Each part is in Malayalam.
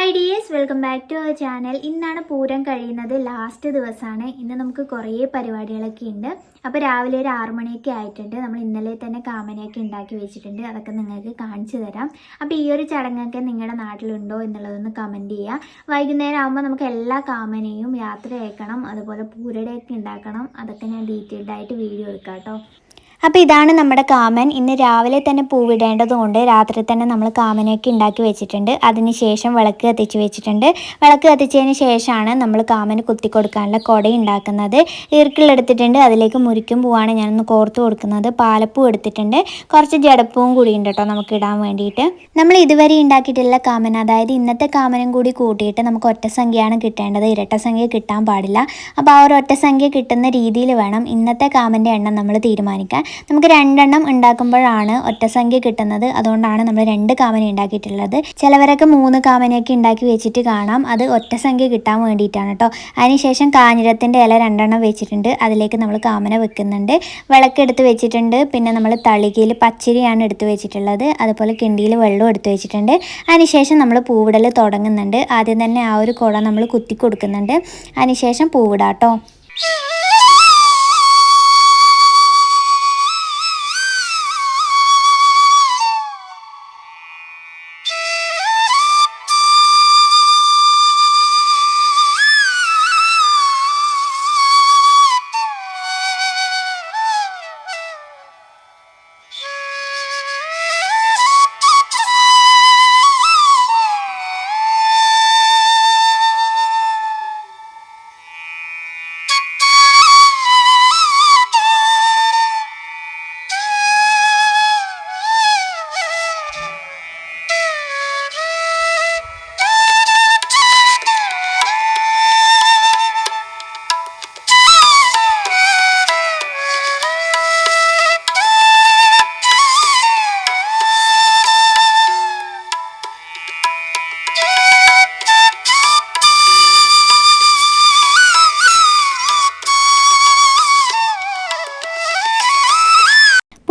Hi dears, welcome back to our channel. ഇന്നാണ് പൂരം കഴിയുന്നത്, ലാസ്റ്റ് ദിവസമാണ്. ഇന്ന് നമുക്ക് കുറേ പരിപാടികളൊക്കെ ഉണ്ട്. അപ്പോൾ രാവിലെ ഒരു 6 മണിയൊക്കെ ആയിട്ടുണ്ട്. നമ്മൾ ഇന്നലെ തന്നെ കാമനയൊക്കെ ഉണ്ടാക്കി വെച്ചിട്ടുണ്ട്. അതൊക്കെ നിങ്ങൾക്ക് കാണിച്ചു തരാം. അപ്പോൾ ഈ ഒരു ചടങ്ങൊക്കെ നിങ്ങളുടെ നാട്ടിലുണ്ടോ എന്നുള്ളതൊന്ന് കമൻറ്റ് ചെയ്യുക. വൈകുന്നേരം ആകുമ്പോൾ നമുക്ക് എല്ലാ കാമനയും യാത്ര അയക്കണം, അതുപോലെ പൂരടയൊക്കെ ഉണ്ടാക്കണം. അതൊക്കെ ഞാൻ ഡീറ്റെയിൽഡ് ആയിട്ട് വീഡിയോ എടുക്കാം കേട്ടോ. അപ്പോൾ ഇതാണ് നമ്മുടെ കാമൻ. ഇന്ന് രാവിലെ തന്നെ പൂവിടേണ്ടതുകൊണ്ട് രാത്രി തന്നെ നമ്മൾ കാമനയൊക്കെ ഉണ്ടാക്കി വെച്ചിട്ടുണ്ട്. അതിനുശേഷം വിളക്ക് കത്തിച്ച് വെച്ചിട്ടുണ്ട്. വിളക്ക് കത്തിച്ചതിന് ശേഷമാണ് നമ്മൾ കാമന് കുത്തി കൊടുക്കാനുള്ള കുട ഉണ്ടാക്കുന്നത്. ഈർക്കിളെടുത്തിട്ടുണ്ട്, അതിലേക്ക് മുരിക്കും പൂവാണ് ഞാനൊന്ന് കോർത്ത് കൊടുക്കുന്നത്. പാലപ്പൂ എടുത്തിട്ടുണ്ട്, കുറച്ച് ജടപ്പൂവും കൂടി ഉണ്ട് കേട്ടോ നമുക്ക് ഇടാൻ വേണ്ടിയിട്ട്. നമ്മൾ ഇതുവരെ ഉണ്ടാക്കിയിട്ടുള്ള കാമൻ, അതായത് ഇന്നത്തെ കാമനും കൂടി കൂട്ടിയിട്ട് നമുക്ക് ഒറ്റ സംഖ്യയാണ് കിട്ടേണ്ടത്, ഇരട്ട സംഖ്യ കിട്ടാൻ പാടില്ല. അപ്പോൾ ആ ഒരു ഒറ്റ സംഖ്യ കിട്ടുന്ന രീതിയിൽ വേണം ഇന്നത്തെ കാമൻ്റെ എണ്ണം നമ്മൾ തീരുമാനിക്കാൻ. നമുക്ക് 2 എണ്ണം ഉണ്ടാക്കുമ്പോഴാണ് ഒറ്റ സംഖ്യ കിട്ടുന്നത്. അതുകൊണ്ടാണ് നമ്മൾ 2 കാമന ഉണ്ടാക്കിയിട്ടുള്ളത്. ചിലവരൊക്കെ 3 കാമനയൊക്കെ ഉണ്ടാക്കി വെച്ചിട്ട് കാണാം. അത് ഒറ്റ സംഖ്യ കിട്ടാൻ വേണ്ടിയിട്ടാണ് കേട്ടോ. അതിനുശേഷം കാഞ്ഞിരത്തിൻ്റെ ഇല 2 എണ്ണം വെച്ചിട്ടുണ്ട്, അതിലേക്ക് നമ്മൾ കാമന വെക്കുന്നുണ്ട്. വിളക്കെടുത്ത് വെച്ചിട്ടുണ്ട്. പിന്നെ നമ്മൾ തളികയിൽ പച്ചരിയാണ് എടുത്ത് വെച്ചിട്ടുള്ളത്, അതുപോലെ കിണ്ടിയിൽ വെള്ളം എടുത്ത് വെച്ചിട്ടുണ്ട്. അതിനുശേഷം നമ്മൾ പൂവിടൽ തുടങ്ങുന്നുണ്ട്. ആദ്യം തന്നെ ആ ഒരു കുട നമ്മൾ കുത്തി കൊടുക്കുന്നുണ്ട്. അതിനുശേഷം പൂവിടാം കേട്ടോ.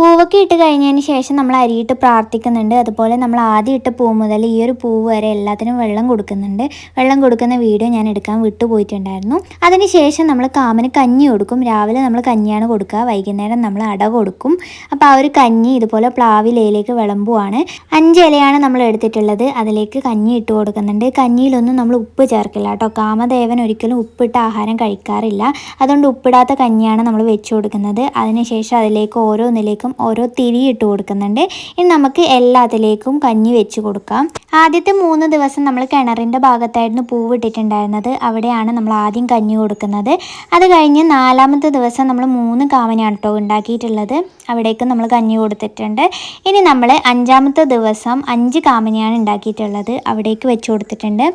പൂവൊക്കെ ഇട്ട് കഴിഞ്ഞതിന് ശേഷം നമ്മൾ അരിയിട്ട് പ്രാർത്ഥിക്കുന്നുണ്ട്. അതുപോലെ നമ്മൾ ആദ്യം ഇട്ട പൂ മുതൽ ഈ ഒരു പൂവ് വരെ എല്ലാത്തിനും വെള്ളം കൊടുക്കുന്നുണ്ട്. വെള്ളം കൊടുക്കുന്ന വീഡിയോ ഞാൻ എടുക്കാൻ വിട്ടുപോയിട്ടുണ്ടായിരുന്നു. അതിനുശേഷം നമ്മൾ കാമന് കഞ്ഞി കൊടുക്കും. രാവിലെ നമ്മൾ കഞ്ഞിയാണ് കൊടുക്കുക, വൈകുന്നേരം നമ്മൾ അട കൊടുക്കും. അപ്പോൾ ആ ഒരു കഞ്ഞി ഇതുപോലെ പ്ലാവിലയിലേക്ക് വിളമ്പുവാണ്. 5 ഇലയാണ് നമ്മൾ എടുത്തിട്ടുള്ളത്, അതിലേക്ക് കഞ്ഞി ഇട്ട് കൊടുക്കുന്നുണ്ട്. കഞ്ഞിയിലൊന്നും നമ്മൾ ഉപ്പ് ചേർക്കില്ല കേട്ടോ. കാമദേവൻ ഒരിക്കലും ഉപ്പിട്ട ആഹാരം കഴിക്കാറില്ല, അതുകൊണ്ട് ഉപ്പിടാത്ത കഞ്ഞിയാണ് നമ്മൾ വെച്ച് കൊടുക്കുന്നത്. അതിനുശേഷം അതിലേക്ക് ഓരോന്നിലേക്കും ഓരോ തിരി ഇട്ട് കൊടുക്കുന്നുണ്ട്. ഇനി നമുക്ക് എല്ലാത്തിലേക്കും കഞ്ഞി വെച്ച് കൊടുക്കാം. ആദ്യത്തെ 3 ദിവസം നമ്മൾ കിണറിൻ്റെ ഭാഗത്തായിരുന്നു പൂവിട്ടിട്ടുണ്ടായിരുന്നത്, അവിടെയാണ് നമ്മൾ ആദ്യം കഞ്ഞി കൊടുക്കുന്നത്. അത് കഴിഞ്ഞ് 4ാമത്തെ ദിവസം നമ്മൾ 3 കാമനയാണ് കേട്ടോ ഉണ്ടാക്കിയിട്ടുള്ളത്, അവിടേക്ക് നമ്മൾ കഞ്ഞി കൊടുത്തിട്ടുണ്ട്. ഇനി നമ്മൾ 5ാമത്തെ ദിവസം 5 കാമനയാണ് ഉണ്ടാക്കിയിട്ടുള്ളത്, അവിടേക്ക് വെച്ച് കൊടുത്തിട്ടുണ്ട്.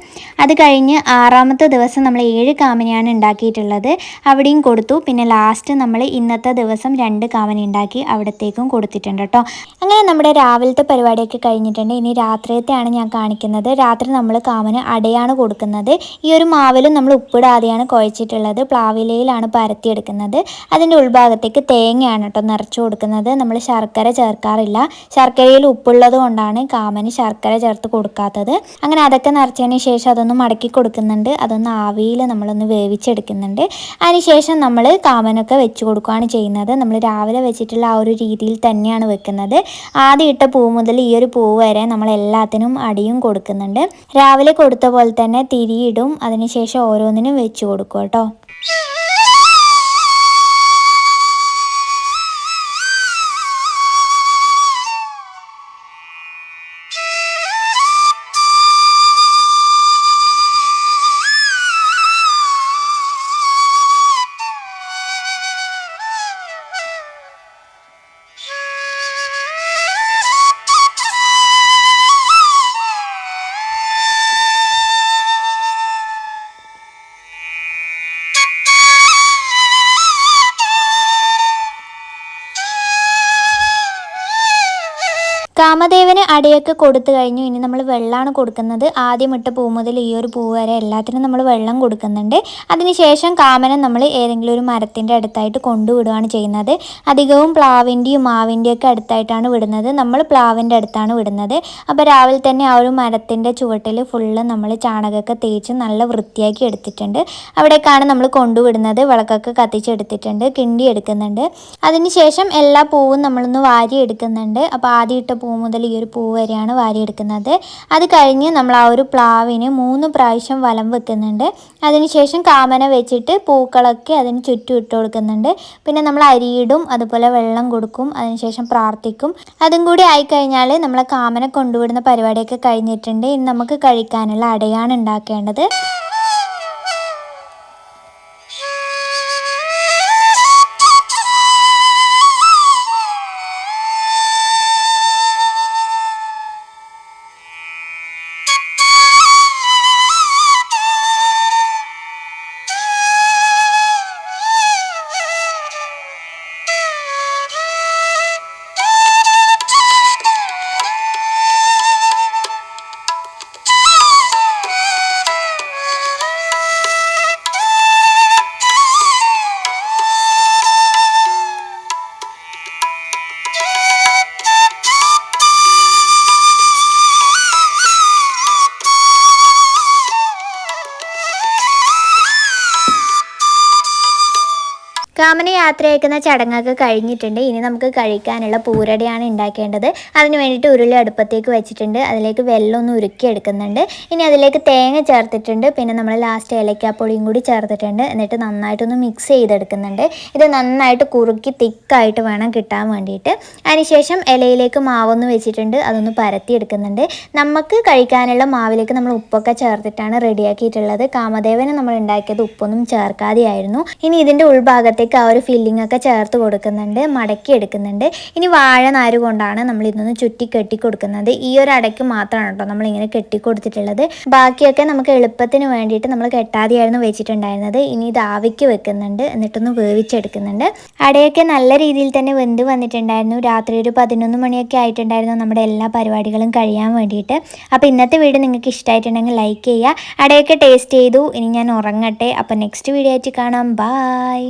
അത് കഴിഞ്ഞ് 6ാമത്തെ ദിവസം നമ്മൾ 7 കാമനയാണ് ഉണ്ടാക്കിയിട്ടുള്ളത്, അവിടെയും കൊടുത്തു. പിന്നെ ലാസ്റ്റ് നമ്മൾ ഇന്നത്തെ ദിവസം 2 കാമന ഉണ്ടാക്കി അവിടത്തേക്കും കൊടുത്തിട്ടുണ്ട് കേട്ടോ. അങ്ങനെ നമ്മുടെ രാവിലത്തെ പരിപാടിയൊക്കെ കഴിഞ്ഞിട്ടുണ്ട്. ഇനി രാത്രിയത്തെയാണ് ഞാൻ കാണിക്കുന്നത്. രാത്രി നമ്മൾ കാമന് അടയാണ് കൊടുക്കുന്നത്. ഈ ഒരു മാവിലും നമ്മൾ ഉപ്പിടാതെയാണ് കുഴച്ചിട്ടുള്ളത്, പ്ലാവിലയിലാണ് പരത്തിയെടുക്കുന്നത്. അതിൻ്റെ ഉൾഭാഗത്തേക്ക് തേങ്ങയാണ് കേട്ടോ നിറച്ച് കൊടുക്കുന്നത്. നമ്മൾ ശർക്കര ചേർക്കാറില്ല, ശർക്കരയിൽ ഉപ്പുള്ളത് കൊണ്ടാണ് കാമന് ശർക്കര ചേർത്ത് കൊടുക്കാത്തത്. അങ്ങനെ അതൊക്കെ നിറച്ചതിന് ശേഷം അതൊന്ന് മടക്കി കൊടുക്കുന്നുണ്ട്, അതൊന്ന് ആവിയിൽ നമ്മളൊന്ന് വേവിച്ചെടുക്കുന്നുണ്ട്. അതിനുശേഷം നമ്മൾ കാമനൊക്കെ വെച്ച് കൊടുക്കുകയാണ് ചെയ്യുന്നത്. നമ്മൾ രാവിലെ വെച്ചിട്ടുള്ള ആ ഒരു രീതിയിൽ തന്നെയാണ് വെക്കുന്നത്. ആദ്യം ഇട്ട പൂ മുതൽ ഈ ഒരു പൂ വരെ നമ്മൾ എല്ലാത്തിനും അടിയും കൊടുക്കുന്നുണ്ട്. രാവിലെ കൊടുത്ത പോലെ തന്നെ തിരിയിടും, അതിനുശേഷം ഓരോന്നിനും വെച്ച് കൊടുക്കും കേട്ടോ. കാമദേവന് അടയൊക്കെ കൊടുത്തു കഴിഞ്ഞു. ഇനി നമ്മൾ വെള്ളമാണ് കൊടുക്കുന്നത്. ആദ്യം ഇട്ട പൂ മുതൽ ഈ ഒരു പൂ വരെ എല്ലാത്തിനും നമ്മൾ വെള്ളം കൊടുക്കുന്നുണ്ട്. അതിനുശേഷം കാമനെ നമ്മൾ ഏതെങ്കിലും ഒരു മരത്തിൻ്റെ അടുത്തായിട്ട് കൊണ്ടുവിടുകയാണ് ചെയ്യുന്നത്. അധികവും പ്ലാവിൻ്റെയും മാവിൻ്റെയും ഒക്കെ അടുത്തായിട്ടാണ് വിടുന്നത്. നമ്മൾ പ്ലാവിൻ്റെ അടുത്താണ് വിടുന്നത്. അപ്പോൾ രാവിലെ തന്നെ ആ ഒരു മരത്തിൻ്റെ ചുവട്ടിൽ ഫുള്ള് നമ്മൾ ചാണകമൊക്കെ തേച്ച് നല്ല വൃത്തിയാക്കി എടുത്തിട്ടുണ്ട്. അവിടേക്കാണ് നമ്മൾ കൊണ്ടുവിടുന്നത്. വിളക്കൊക്കെ കത്തിച്ചെടുത്തിട്ടുണ്ട്, കിണ്ടി എടുക്കുന്നുണ്ട്. അതിനുശേഷം എല്ലാ പൂവും നമ്മളൊന്ന് വാരി എടുക്കുന്നുണ്ട്. അപ്പോൾ ആദ്യം ഇട്ട പൂ മുതൽ ഈ ഒരു പൂ വരെയാണ് വാരിയെടുക്കുന്നത്. അത് കഴിഞ്ഞ് നമ്മൾ ആ ഒരു പ്ലാവിന് 3 പ്രാവശ്യം വലം വെക്കുന്നുണ്ട്. അതിനുശേഷം കാമന വെച്ചിട്ട് പൂക്കളൊക്കെ അതിന് ചുറ്റും ഇട്ട് കൊടുക്കുന്നുണ്ട്. പിന്നെ നമ്മൾ അരിയിടും, അതുപോലെ വെള്ളം കൊടുക്കും, അതിനുശേഷം പ്രാർത്ഥിക്കും. അതും കൂടി ആയിക്കഴിഞ്ഞാൽ നമ്മളെ കാമന കൊണ്ടുവിടുന്ന പരിപാടിയൊക്കെ കഴിഞ്ഞിട്ടുണ്ട്. ഇനി നമുക്ക് കഴിക്കാനുള്ള അടയാണ് ഉണ്ടാക്കേണ്ടത്. കാമന യാത്ര അയക്കുന്ന ചടങ്ങൊക്കെ കഴിഞ്ഞിട്ടുണ്ട്. ഇനി നമുക്ക് കഴിക്കാനുള്ള പൂരടയാണ് ഉണ്ടാക്കേണ്ടത്. അതിന് വേണ്ടിയിട്ട് ഉരുളി അടുപ്പത്തേക്ക് വെച്ചിട്ടുണ്ട്. അതിലേക്ക് വെള്ളം ഒന്ന് ഉരുക്കി എടുക്കുന്നുണ്ട്. ഇനി അതിലേക്ക് തേങ്ങ ചേർത്തിട്ടുണ്ട്. പിന്നെ നമ്മൾ ലാസ്റ്റ് ഏലക്കാപ്പൊടിയും കൂടി ചേർത്തിട്ടുണ്ട്. എന്നിട്ട് നന്നായിട്ടൊന്ന് മിക്സ് ചെയ്തെടുക്കുന്നുണ്ട്. ഇത് നന്നായിട്ട് കുറുക്കി തിക്കായിട്ട് വേണം കിട്ടാൻ വേണ്ടിയിട്ട്. അതിനുശേഷം ഇലയിലേക്ക് മാവൊന്ന് വെച്ചിട്ടുണ്ട്. അതൊന്ന് പരത്തി എടുക്കുന്നുണ്ട്. നമുക്ക് കഴിക്കാനുള്ള മാവിലേക്ക് നമ്മൾ ഉപ്പൊക്കെ ചേർത്തിട്ടാണ് റെഡിയാക്കിയിട്ടുള്ളത്. കാമദേവന് നമ്മൾ ഉണ്ടാക്കിയത് ഉപ്പൊന്നും ചേർക്കാതെയായിരുന്നു. ഇനി ഇതിൻ്റെ ഉൾഭാഗത്തേക്ക് ആ ഒരു ഫില്ലിംഗ് ഒക്കെ ചേർത്ത് കൊടുക്കുന്നുണ്ട്, മടക്കി എടുക്കുന്നുണ്ട്. ഇനി വാഴ നാര് കൊണ്ടാണ് നമ്മൾ ഇതൊന്ന് ചുറ്റി കെട്ടി കൊടുക്കുന്നത്. ഈ ഒരു അടയ്ക്ക് മാത്രമാണ് കേട്ടോ നമ്മളിങ്ങനെ കെട്ടി കൊടുത്തിട്ടുള്ളത്. ബാക്കിയൊക്കെ നമുക്ക് എളുപ്പത്തിന് വേണ്ടിയിട്ട് നമ്മൾ കെട്ടാതെയായിരുന്നു വെച്ചിട്ടുണ്ടായിരുന്നത്. ഇനി ഇത് ആവിക്ക് വെക്കുന്നുണ്ട്, എന്നിട്ടൊന്ന് വേവിച്ചെടുക്കുന്നുണ്ട്. അടയൊക്കെ നല്ല രീതിയിൽ തന്നെ വെന്ത് വന്നിട്ടുണ്ടായിരുന്നു. രാത്രി ഒരു 11 മണിയൊക്കെ ആയിട്ടുണ്ടായിരുന്നു നമ്മുടെ എല്ലാ പരിപാടികളും കഴിയാൻ വേണ്ടിയിട്ട്. അപ്പോൾ ഇന്നത്തെ വീഡിയോ നിങ്ങൾക്ക് ഇഷ്ടമായിട്ടുണ്ടെങ്കിൽ ലൈക്ക് ചെയ്യുക. അടയൊക്കെ ടേസ്റ്റ് ചെയ്തു. ഇനി ഞാൻ ഉറങ്ങട്ടെ. അപ്പോൾ നെക്സ്റ്റ് വീഡിയോ ആയിട്ട് കാണാം. ബായ്.